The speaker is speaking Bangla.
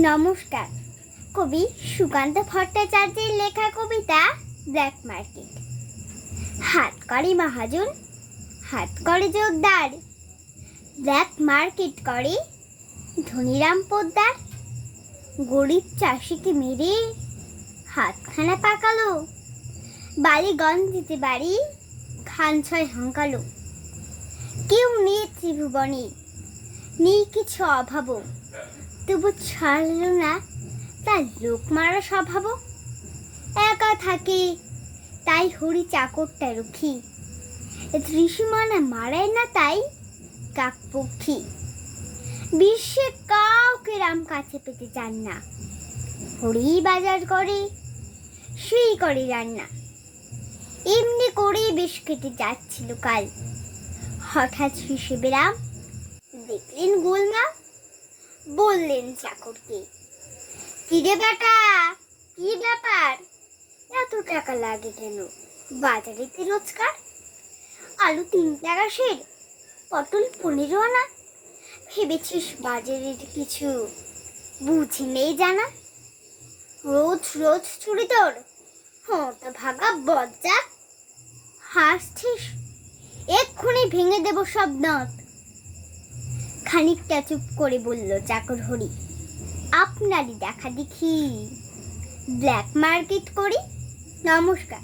নমস্কার। কবি সুকান্ত ভট্টাচার্যের লেখা কবিতা ব্ল্যাক মার্কেট। হাত করে মহাজন, হাত করে জোরদার, ব্ল্যাক মার্কেট করে ধনীরাম পোদ্দার। গরিব চাষিকে মেরে হাতখানা পাকালো, বালিগঞ্জ দিতে বাড়ি খান ছয় হাঙ্কালো। কেউ নেই ত্রিভুবনে, নেই কিছু অভাব, তবু ছাড়ল না তার লোক মারা স্বভাব। একা থাকে তাই হরি চাকরটা রুখি, ত্রিসীমানা মারায় না তাই কাকপক্ষী। বিশ্বে কাউকে রাম কাছে পেতে চান না, হরি বাজার করে সেই করে রান্না। এমনি করে বেশ কেটে যাচ্ছিল কাল, হঠাৎ হিসেবে রাম দেখলেন গোলমাল। বললেন চাকরকে, কিরে বেটা, কি ব্যাপার, এত টাকা লাগে কেন বাজারেতে রোজকার? আলু 3 টাকা সের, পটল 15 আনা, ভেবেছিস বাজারের কিছু বুঝি নেই জানা? রোজ রোজ চুরি তোর, হ্যাঁ ভাগা বজ্জা। হাসছিস, এক্ষুনি ভেঙে দেব সব দাঁত। খানিকটা চুপ করে বলল চাকর হরি, আপনারই দেখা দেখি ব্ল্যাক মার্কেট করি। নমস্কার।